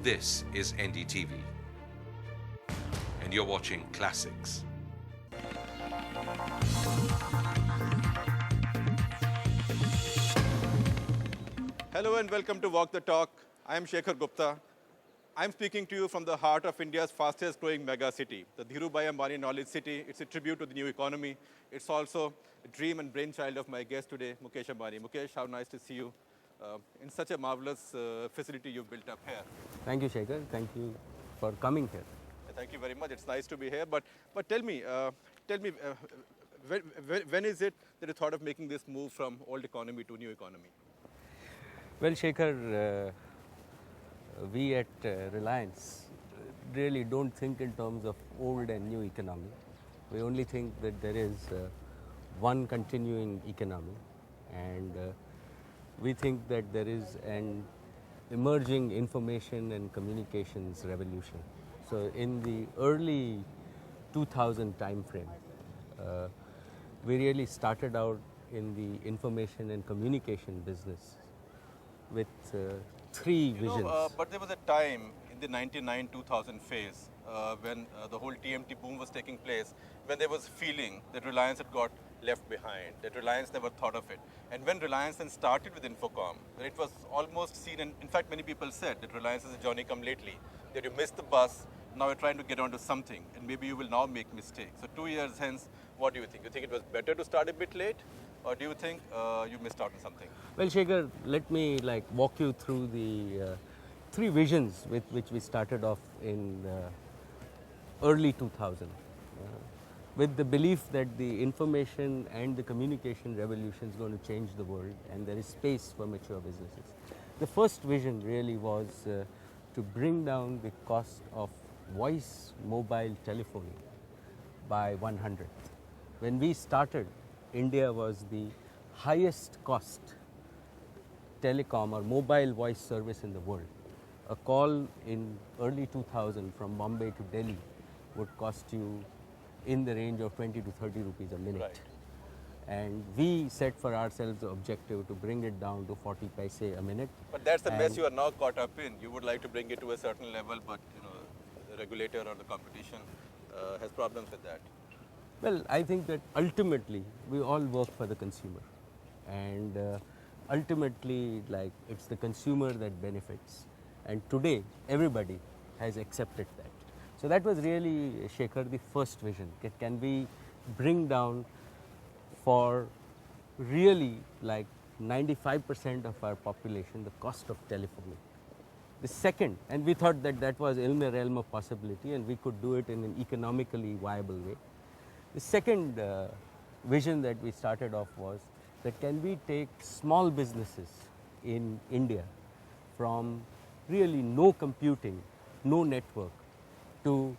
This is Ndtv, and you're watching Classics. Hello and welcome to Walk the Talk. I am Shekhar Gupta. I'm speaking to you from the heart of India's fastest growing mega city, the Dhirubhai Ambani Knowledge City. It's a tribute to the new economy. It's also a dream and brainchild of my guest today, Mukesh Ambani. Mukesh, how nice to see you in such a marvelous facility you've built up here. Thank you, Shekhar. Thank you for coming here. Thank you very much. It's nice to be here. But tell me, when is it that you thought of making this move from old economy to new economy? Well, Shekhar, we at Reliance really don't think in terms of old and new economy. We only think that there is one continuing economy, and we think that there is an emerging information and communications revolution. So in the early 2000 time frame, we really started out in the information and communication business with three visions. But there was a time in the 99-2000 phase when the whole TMT boom was taking place, when there was a feeling that Reliance had got left behind, that Reliance never thought of it. And when Reliance then started with Infocom, it was almost seen, and in fact many people said that Reliance is a Johnny-come-lately, that you missed the bus, now you're trying to get onto something, and maybe you will now make mistakes. So 2 years hence, what do you think? You think it was better to start a bit late? Or do you think you missed out on something? Well, Shekhar, let me walk you through the three visions with which we started off in early 2000, with the belief that the information and the communication revolution is going to change the world, and there is space for mature businesses. The first vision really was to bring down the cost of voice mobile telephony by 100th. When we started, India was the highest cost telecom or mobile voice service in the world. A call in early 2000 from Bombay to Delhi would cost you in the range of 20 to 30 rupees a minute. Right. And we set for ourselves the objective to bring it down to 40 paise a minute. But that's the mess you are now caught up in. You would like to bring it to a certain level, but the regulator or the competition has problems with that. Well, I think that ultimately we all work for the consumer, and ultimately it's the consumer that benefits, and today everybody has accepted that. So that was really, Shekhar, the first vision. Can we bring down for really 95% of our population the cost of telephony? The second, and we thought that that was in the realm of possibility and we could do it in an economically viable way. The second vision that we started off was that can we take small businesses in India from really no computing, no network, to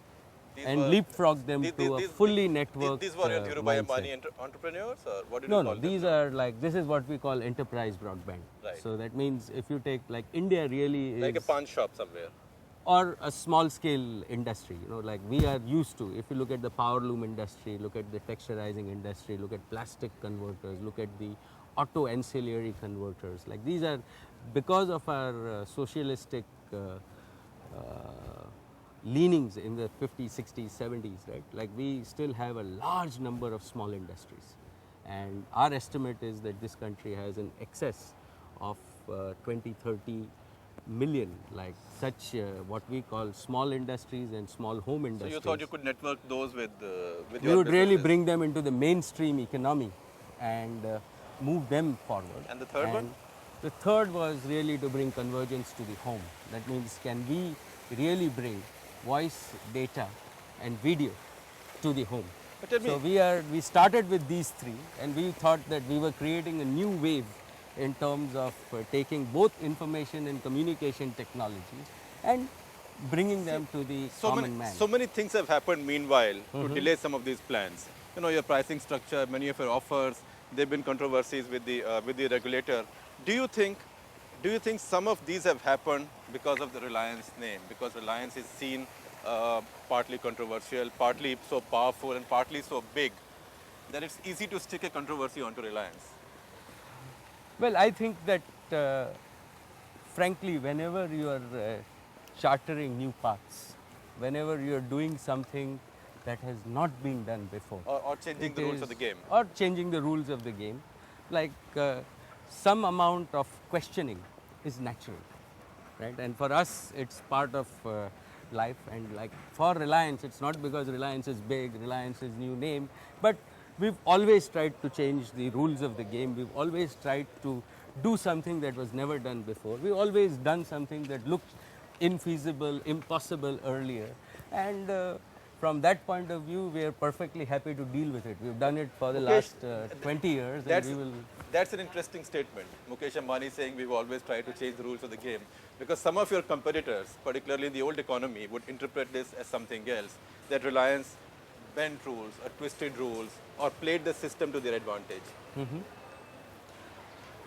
leapfrog them to a fully networked These were your Dhirubhai Ambani entrepreneurs, or what did you call them? These are this is what we call enterprise broadband. Right. So that means if you take India really is Like a pawn shop somewhere. or a small scale industry, like we are used to. If you look at the power loom industry, look at the texturizing industry, look at plastic converters, look at the auto ancillary converters. These are, because of our socialistic leanings in the 50s, 60s, 70s, right? We still have a large number of small industries. And our estimate is that this country has an excess of 20, 30 million, such what we call small industries and small home industries. So you thought you could network those with We your would really businesses. bring them into the mainstream economy and move them forward. And the third one? The third was really to bring convergence to the home. That means can we really bring voice, data and video to the home? But tell me, So we started with these three, and we thought that we were creating a new wave in terms of taking both information and communication technologies and bringing them to the common man. So many things have happened meanwhile to delay some of these plans. Your pricing structure, many of your offers, there have been controversies with the regulator. Do you think some of these have happened because of the Reliance name? Because Reliance is seen partly controversial, partly so powerful, and partly so big that it's easy to stick a controversy onto Reliance. Well, I think that frankly, whenever you are chartering new paths, whenever you're doing something that has not been done before. Or changing It the rules is- of the game. Or changing the rules of the game. Like some amount of questioning is natural, right? And for us, it's part of life. And like for Reliance, it's not because Reliance is big, Reliance is new name, but we've always tried to change the rules of the game. We've always tried to do something that was never done before. We've always done something that looked infeasible, impossible earlier. And from that point of view, we are perfectly happy to deal with it. We've done it for the last 20 years, and we will. That's an interesting statement. Mukesh Ambani saying we've always tried to change the rules of the game. Because some of your competitors, particularly in the old economy, would interpret this as something else. That Reliance bent rules or twisted rules or played the system to their advantage.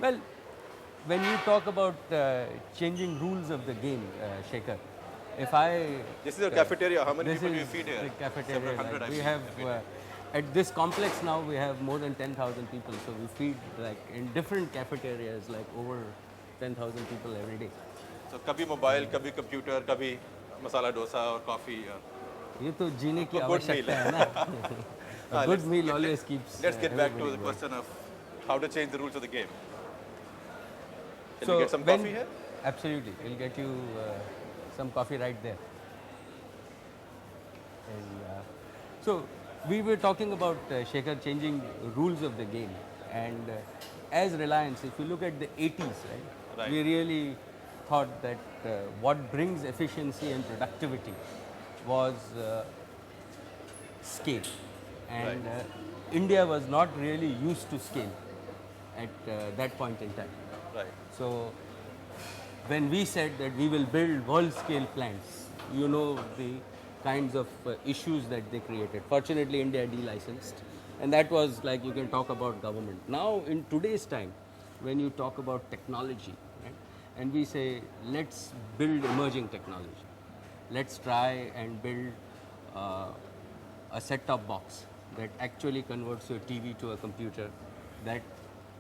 Well, when you talk about changing rules of the game, Shekhar, if I. This is your cafeteria. How many This people do you is feed here? the cafeteria. Several hundred, Like I we believe. have at this complex now we have more than 10,000 people. So we feed like in different cafeterias like over 10,000 people every day. So kabhi mobile, kabhi computer, kabhi masala dosa or coffee. ये तो जीने की A good meal. आवश्यकता है ना. A good meal always keeps. Let's get back to everybody the going. question of how to change the rules of the game. Can So we get some when- coffee here? Absolutely, we'll get you some coffee right there. And so we were talking about Shekhar changing rules of the game, and as Reliance, if you look at the 80s, Right. we really thought that what brings efficiency and productivity was scale, and India was not really used to scale at that point in time. Right. So when we said that we will build world scale plants, you know the kinds of issues that they created. Fortunately, India delicensed, and that was like you can talk about government. Now in today's time, when you talk about technology, right, and we say let's build emerging technology, let's try and build a set-top box that actually converts your TV to a computer, that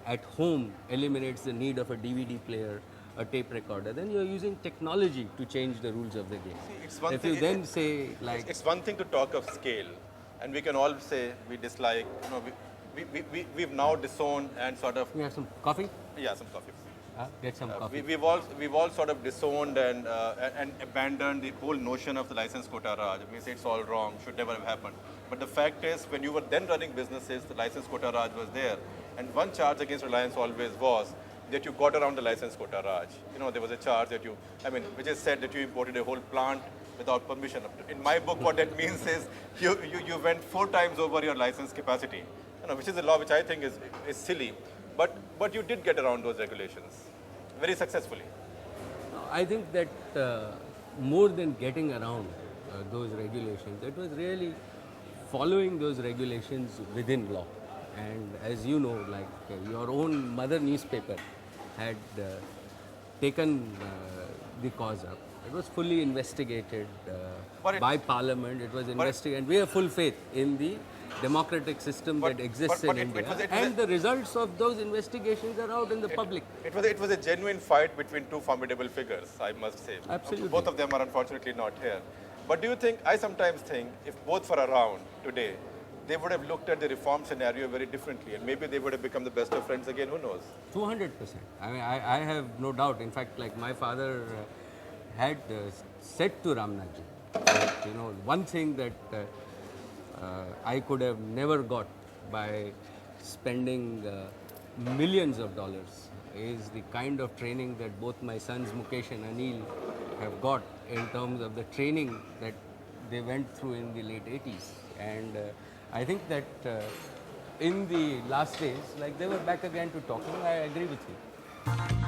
at home eliminates the need of a DVD player, a tape recorder, then you're using technology to change the rules of the game. it's one If thing- you then say like, It's one thing to talk of scale, and we can all say we dislike, we've now disowned and sort of, we have some coffee, yeah, some coffee. get some coffee. We've all sort of disowned and abandoned the whole notion of the license quota raj. We say it's all wrong, should never have happened. But the fact is, when you were then running businesses, the license quota raj was there, and one charge against Reliance always was that you got around the license quota raj. There was a charge that which is said that you imported a whole plant without permission. In my book, what that means is you went 4 times over your license capacity, which is a law which I think is silly. But you did get around those regulations very successfully. I think that more than getting around those regulations, it was really following those regulations within law. And as you know, like your own mother newspaper had taken the cause up. It was fully investigated by Parliament. It was investigated. And we have full faith in the democratic system that exists in India. And the results of those investigations are out in the public. It was a genuine fight between two formidable figures, I must say. Absolutely. Both of them are unfortunately not here. But do you think, I sometimes think, if both were around today, they would have looked at the reform scenario very differently, and maybe they would have become the best of friends again, who knows? 200%. I mean, I have no doubt. In fact, like my father had said to Ramnathji, that, one thing that I could have never got by spending millions of dollars is the kind of training that both my sons Mukesh and Anil have got in terms of the training that they went through in the late 80s. And I think that in the last days, like they were back again to talking. I agree with you.